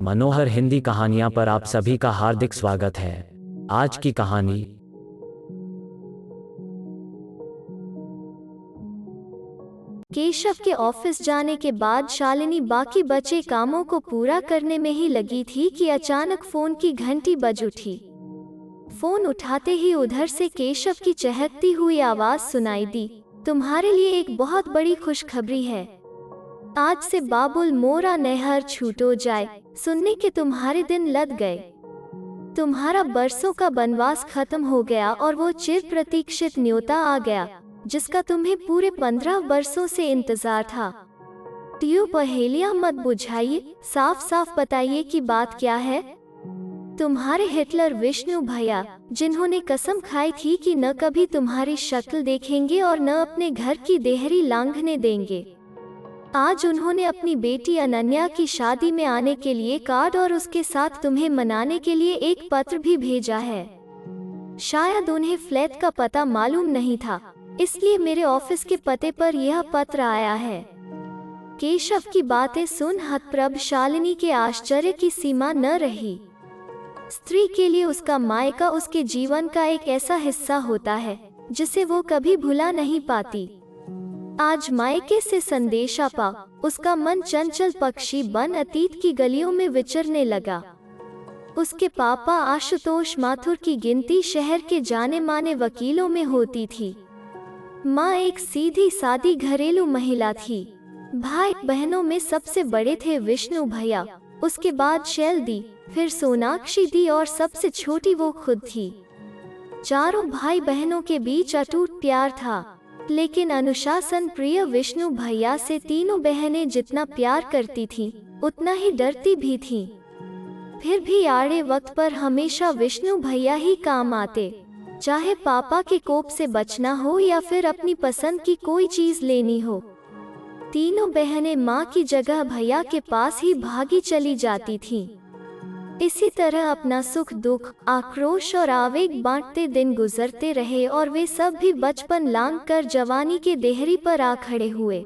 मनोहर हिंदी कहानियां पर आप सभी का हार्दिक स्वागत है। आज की कहानी केशव के ऑफिस जाने के बाद शालिनी बाकी बचे कामों को पूरा करने में ही लगी थी कि अचानक फोन की घंटी बज उठी। फोन उठाते ही उधर से केशव की चहकती हुई आवाज सुनाई दी, तुम्हारे लिए एक बहुत बड़ी खुशखबरी है। आज से बाबुल मोरा नहर छूटो जाए, सुनने के तुम्हारे दिन लद गए। तुम्हारा बरसों का बनवास खत्म हो गया और वो चिर प्रतीक्षित न्योता आ गया जिसका तुम्हें पूरे 15 बरसों से इंतजार था। ट्यू पहेलियां मत बुझाइए, साफ साफ बताइए कि बात क्या है। तुम्हारे हिटलर विष्णु भैया, जिन्होंने कसम खाई थी कि न कभी तुम्हारी शक्ल देखेंगे और न अपने घर की देहरी लांघने देंगे, आज उन्होंने अपनी बेटी अनन्या की शादी में आने के लिए कार्ड और उसके साथ तुम्हें मनाने के लिए एक पत्र भी भेजा है। शायद उन्हें फ्लैट का पता मालूम नहीं था, इसलिए मेरे ऑफिस के पते पर यह पत्र आया है। केशव की बातें सुन हतप्रभ शालिनी के आश्चर्य की सीमा न रही। स्त्री के लिए उसका मायका उसके जीवन का एक ऐसा हिस्सा होता है जिसे वो कभी भुला नहीं पाती। आज मायके से संदेशा पा उसका मन चंचल पक्षी बन अतीत की गलियों में विचरने लगा। उसके पापा आशुतोष माथुर की गिनती शहर के जाने माने वकीलों में होती थी। माँ एक सीधी सादी घरेलू महिला थी। भाई बहनों में सबसे बड़े थे विष्णु भैया, उसके बाद शैल दी, फिर सोनाक्षी दी और सबसे छोटी वो खुद थी। चारों भाई बहनों के बीच अटूट प्यार था, लेकिन अनुशासन प्रिय विष्णु भैया से तीनों बहनें जितना प्यार करती थीं, उतना ही डरती भी थीं। फिर भी आड़े वक्त पर हमेशा विष्णु भैया ही काम आते, चाहे पापा के कोप से बचना हो या फिर अपनी पसंद की कोई चीज लेनी हो। तीनों बहनें माँ की जगह भैया के पास ही भागी चली जाती थीं। इसी तरह अपना सुख दुख, आक्रोश और आवेग बांटते दिन गुजरते रहे और वे सब भी बचपन लांघ कर जवानी के देहरी पर आ खड़े हुए।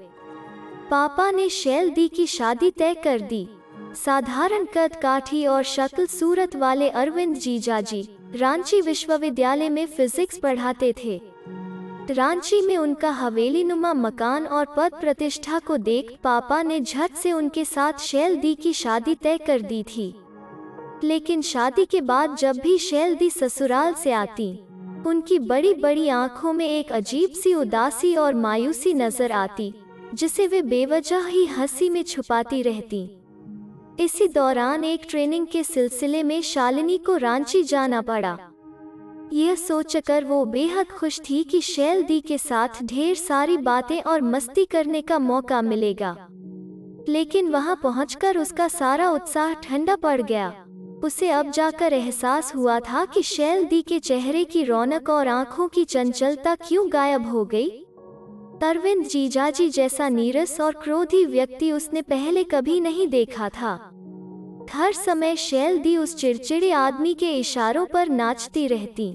पापा ने शैल दी की शादी तय कर दी। साधारण कद काठी और शक्ल सूरत वाले अरविंद जीजाजी रांची विश्वविद्यालय में फिजिक्स पढ़ाते थे। रांची में उनका हवेली नुमा मकान और पद प्रतिष्ठा को देख पापा ने झट से उनके साथ शैल दी की शादी तय कर दी थी। लेकिन शादी के बाद जब भी शैल दी ससुराल से आती, उनकी बड़ी बड़ी आंखों में एक अजीब सी उदासी और मायूसी नजर आती, जिसे वे बेवजह ही हंसी में छुपाती रहती। इसी दौरान एक ट्रेनिंग के सिलसिले में शालिनी को रांची जाना पड़ा। यह सोचकर वो बेहद खुश थी कि शैल दी के साथ ढेर सारी बातें और मस्ती करने का मौका मिलेगा। लेकिन वहां पहुंचकर उसका सारा उत्साह ठंडा पड़ गया। उसे अब जाकर एहसास हुआ था कि शैल दी के चेहरे की रौनक और आंखों की चंचलता क्यों गायब हो गई। अरविंद जीजाजी जैसा नीरस और क्रोधी व्यक्ति उसने पहले कभी नहीं देखा था। हर समय शैल दी उस चिड़चिड़े आदमी के इशारों पर नाचती रहती।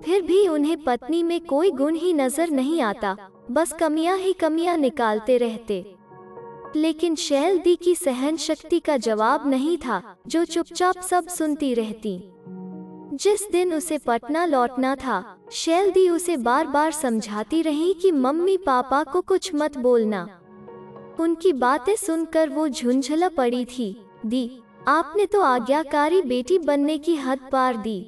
फिर भी उन्हें पत्नी में कोई गुण ही नजर नहीं आता, बस कमियां ही कमियां निकालते रहते। लेकिन शैल दी की सहन शक्ति का जवाब नहीं था, जो चुपचाप सब सुनती रहती। जिस दिन उसे पटना लौटना था, शैल दी उसे बार बार समझाती रही कि मम्मी पापा को कुछ मत बोलना। उनकी बातें सुनकर वो झुंझला पड़ी थी। दी, आपने तो आज्ञाकारी बेटी बनने की हद पार दी।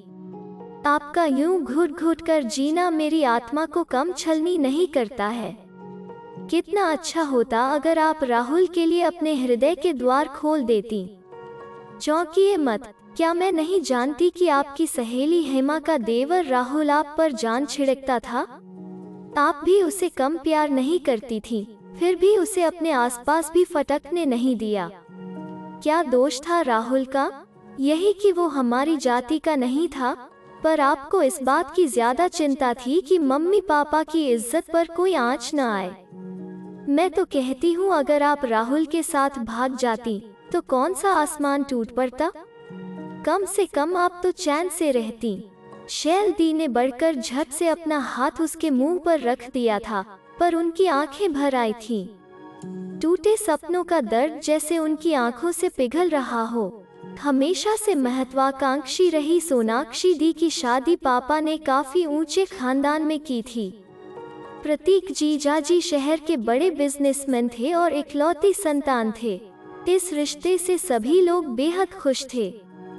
आपका यूं घुट घुट कर जीना मेरी आत्मा को कम छलनी नहीं करता है। कितना अच्छा होता अगर आप राहुल के लिए अपने हृदय के द्वार खोल देती। चौंकिए मत, क्या मैं नहीं जानती कि आपकी सहेली हेमा का देवर राहुल आप पर जान छिड़कता था। आप भी उसे कम प्यार नहीं करती थी, फिर भी उसे अपने आसपास भी फटकने नहीं दिया। क्या दोष था राहुल का? यही कि वो हमारी जाति का नहीं था, पर आपको इस बात की ज्यादा चिंता थी कि मम्मी पापा की इज्जत पर कोई आंच न आए। मैं तो कहती हूँ अगर आप राहुल के साथ भाग जाती तो कौन सा आसमान टूट पड़ता। कम से कम आप तो चैन से रहती। शैल दी ने बढ़कर झट से अपना हाथ उसके मुंह पर रख दिया था, पर उनकी आंखें भर आई थीं। टूटे सपनों का दर्द जैसे उनकी आंखों से पिघल रहा हो। हमेशा से महत्वाकांक्षी रही सोनाक्षी दी की शादी पापा ने काफी ऊंचे खानदान में की थी। प्रतीक जीजाजी शहर के बड़े बिजनेसमैन थे और इकलौती संतान थे। इस रिश्ते से सभी लोग बेहद खुश थे।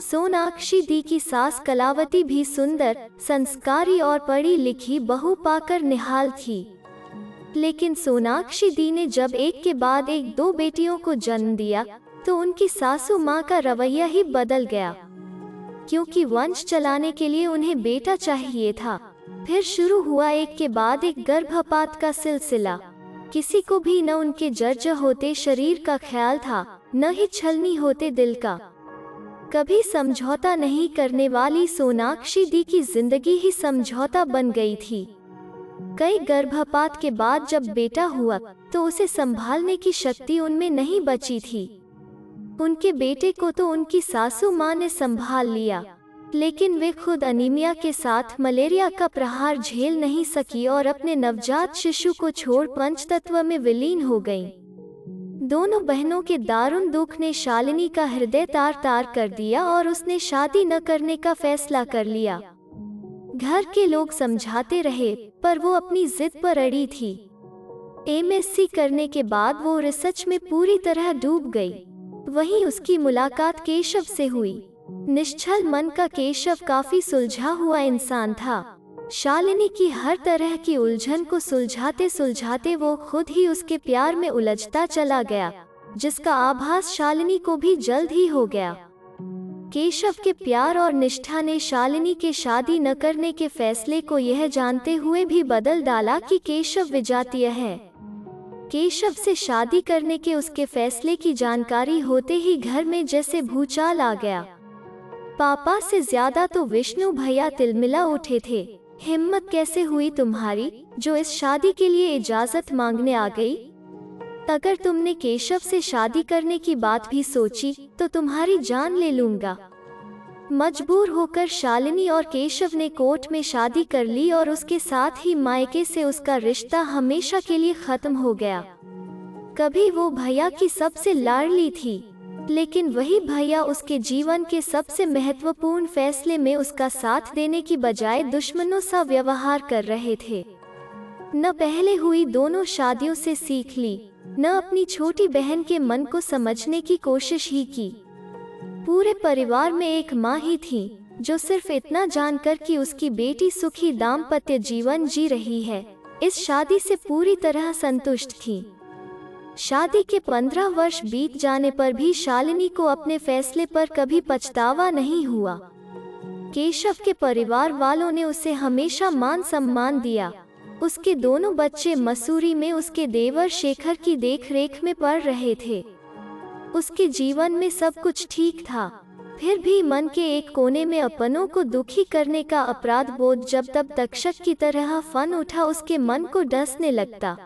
सोनाक्षी दी की सास कलावती भी सुंदर, संस्कारी और पढ़ी लिखी बहू पाकर निहाल थी। लेकिन सोनाक्षी दी ने जब एक के बाद एक 2 बेटियों को जन्म दिया तो उनकी सासू माँ का रवैया ही बदल गया। क्योंकि वंश चलाने के लिए उन्हें बेटा चाहिए था। फिर शुरू हुआ एक के बाद एक गर्भपात का सिलसिला। किसी को भी न उनके जर्जर होते शरीर का ख्याल था, न ही छलनी होते दिल का। कभी समझौता नहीं करने वाली सोनाक्षी दी की जिंदगी ही समझौता बन गई थी। कई गर्भपात के बाद जब बेटा हुआ तो उसे संभालने की शक्ति उनमें नहीं बची थी। उनके बेटे को तो उनकी सासू माँ ने संभाल लिया, लेकिन वे खुद अनीमिया के साथ मलेरिया का प्रहार झेल नहीं सकी और अपने नवजात शिशु को छोड़ पंचतत्व में विलीन हो गईं। दोनों बहनों के दारुण दुख ने शालिनी का हृदय तार तार कर दिया और उसने शादी न करने का फैसला कर लिया। घर के लोग समझाते रहे पर वो अपनी जिद पर अड़ी थी। MSc करने के बाद वो रिसर्च में पूरी तरह डूब गई। वहीं उसकी मुलाकात केशव से हुई। निश्चल मन का केशव काफी सुलझा हुआ इंसान था। शालिनी की हर तरह की उलझन को सुलझाते सुलझाते वो खुद ही उसके प्यार में उलझता चला गया, जिसका आभास शालिनी को भी जल्द ही हो गया। केशव के प्यार और निष्ठा ने शालिनी के शादी न करने के फैसले को यह जानते हुए भी बदल डाला कि केशव विजातीय है। केशव से शादी करने के उसके फैसले की जानकारी होते ही घर में जैसे भूचाल आ गया। पापा से ज्यादा तो विष्णु भैया तिलमिला उठे थे। हिम्मत कैसे हुई तुम्हारी जो इस शादी के लिए इजाजत मांगने आ गई? अगर तुमने केशव से शादी करने की बात भी सोची तो तुम्हारी जान ले लूंगा। मजबूर होकर शालिनी और केशव ने कोर्ट में शादी कर ली और उसके साथ ही मायके से उसका रिश्ता हमेशा के लिए खत्म हो गया। कभी वो भैया की सबसे लाडली थी, लेकिन वही भैया उसके जीवन के सबसे महत्वपूर्ण फैसले में उसका साथ देने की बजाय दुश्मनों सा व्यवहार कर रहे थे। न पहले हुई दोनों शादियों से सीख ली, न अपनी छोटी बहन के मन को समझने की कोशिश ही की। पूरे परिवार में एक माँ ही थी जो सिर्फ इतना जानकर कि उसकी बेटी सुखी दाम्पत्य जीवन जी रही है, इस शादी से पूरी तरह संतुष्ट थी। शादी के 15 वर्ष बीत जाने पर भी शालिनी को अपने फैसले पर कभी पछतावा नहीं हुआ। केशव के परिवार वालों ने उसे हमेशा मान सम्मान दिया। उसके दोनों बच्चे मसूरी में उसके देवर शेखर की देखरेख में पढ़ रहे थे। उसके जीवन में सब कुछ ठीक था, फिर भी मन के एक कोने में अपनों को दुखी करने का अपराध बोध जब तब तक्षक की तरह फन उठा उसके मन को डसने लगता।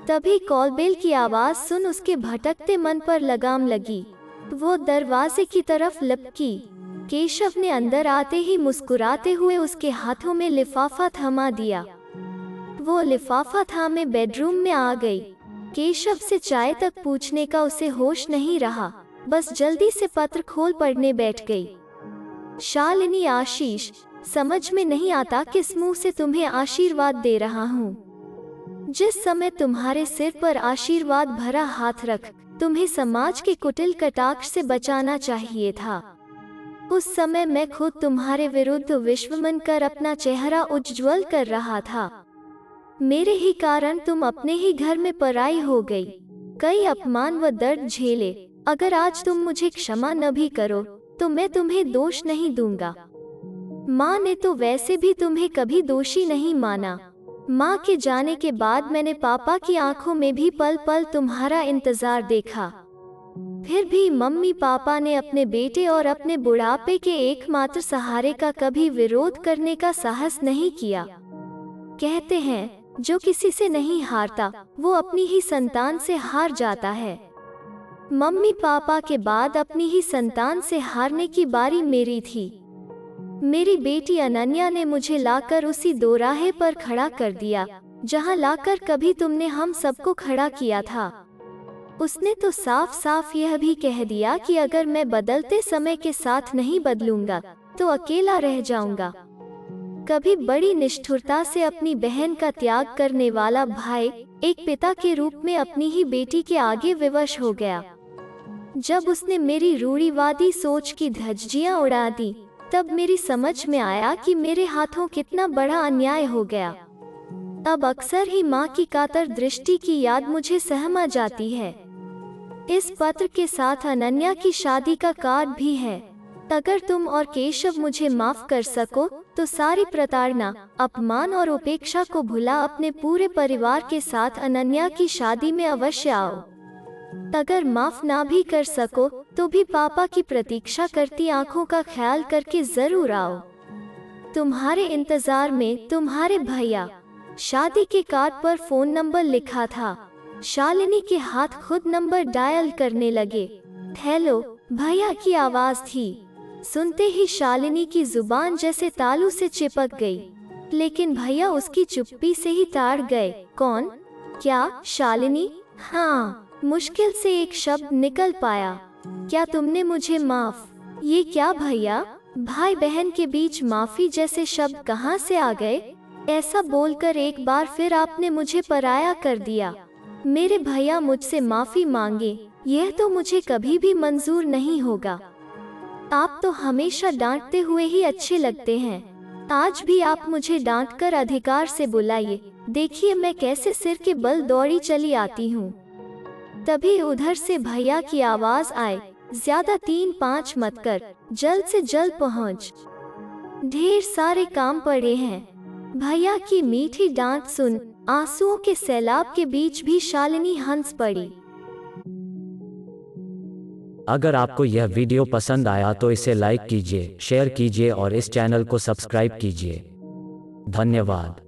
तभी कॉलबेल की आवाज सुन उसके भटकते मन पर लगाम लगी। वो दरवाजे की तरफ लपकी। केशव ने अंदर आते ही मुस्कुराते हुए उसके हाथों में लिफाफा थमा दिया। वो लिफाफा थामे बेडरूम में आ गई। केशव से चाय तक पूछने का उसे होश नहीं रहा, बस जल्दी से पत्र खोल पढ़ने बैठ गई। शालिनी आशीष, समझ में नहीं आता किस मुंह से तुम्हें आशीर्वाद दे रहा हूँ। जिस समय तुम्हारे सिर पर आशीर्वाद भरा हाथ रख तुम्हें समाज के कुटिल कटाक्ष से बचाना चाहिए था, उस समय मैं खुद तुम्हारे विरुद्ध विश्वमन कर अपना चेहरा उज्ज्वल कर रहा था। मेरे ही कारण तुम अपने ही घर में पराई हो गई। कई अपमान व दर्द झेले। अगर आज तुम मुझे क्षमा न भी करो तो मैं तुम्हें दोष नहीं दूंगा। माँ ने तो वैसे भी तुम्हें कभी दोषी नहीं माना। माँ के जाने के बाद मैंने पापा की आंखों में भी पल पल तुम्हारा इंतजार देखा। फिर भी मम्मी पापा ने अपने बेटे और अपने बुढ़ापे के एकमात्र सहारे का कभी विरोध करने का साहस नहीं किया। कहते हैं जो किसी से नहीं हारता वो अपनी ही संतान से हार जाता है। मम्मी पापा के बाद अपनी ही संतान से हारने की बारी मेरी थी। मेरी बेटी अनन्या ने मुझे लाकर उसी दोराहे पर खड़ा कर दिया जहां लाकर कभी तुमने हम सबको खड़ा किया था। उसने तो साफ साफ यह भी कह दिया कि अगर मैं बदलते समय के साथ नहीं बदलूंगा तो अकेला रह जाऊंगा। कभी बड़ी निष्ठुरता से अपनी बहन का त्याग करने वाला भाई एक पिता के रूप में अपनी ही बेटी के आगे विवश हो गया। जब उसने मेरी रूढ़िवादी सोच की धज्जियां उड़ा दी, तब मेरी समझ में आया कि मेरे हाथों कितना बड़ा अन्याय हो गया। अब अक्सर ही माँ की कातर दृष्टि की याद मुझे सहमा जाती है। इस पत्र के साथ अनन्या की शादी का कार्ड भी है। अगर तुम और केशव मुझे माफ कर सको तो सारी प्रताड़ना, अपमान और उपेक्षा को भुला अपने पूरे परिवार के साथ अनन्या की शादी में अवश्य आओ। अगर माफ ना भी कर सको तो भी पापा की प्रतीक्षा करती आंखों का ख्याल करके जरूर आओ। तुम्हारे इंतजार में, तुम्हारे भैया। शादी के कार्ड पर फोन नंबर लिखा था। शालिनी के हाथ खुद नंबर डायल करने लगे। हेलो, भैया की आवाज थी। सुनते ही शालिनी की जुबान जैसे तालू से चिपक गई, लेकिन भैया उसकी चुप्पी से ही ताड़ गए। कौन? क्या? शालिनी? हाँ, मुश्किल से एक शब्द निकल पाया। क्या तुमने मुझे माफ? ये क्या भैया, भाई बहन के बीच माफी जैसे शब्द कहाँ से आ गए? ऐसा बोलकर एक बार फिर आपने मुझे पराया कर दिया। मेरे भैया मुझसे माफी मांगे, यह तो मुझे कभी भी मंजूर नहीं होगा। आप तो हमेशा डांटते हुए ही अच्छे लगते हैं। आज भी आप मुझे डांटकर अधिकार से बुलाइए, देखिए मैं कैसे सिर के बल दौड़ी चली आती हूँ। तभी उधर से भैया की आवाज आए, ज्यादा 3-5 मत कर, जल्द से जल्द पहुँच, ढेर सारे काम पड़े हैं। भैया की मीठी डांट सुन आंसुओं के सैलाब के बीच भी शालिनी हंस पड़ी। अगर आपको यह वीडियो पसंद आया तो इसे लाइक कीजिए, शेयर कीजिए और इस चैनल को सब्सक्राइब कीजिए। धन्यवाद।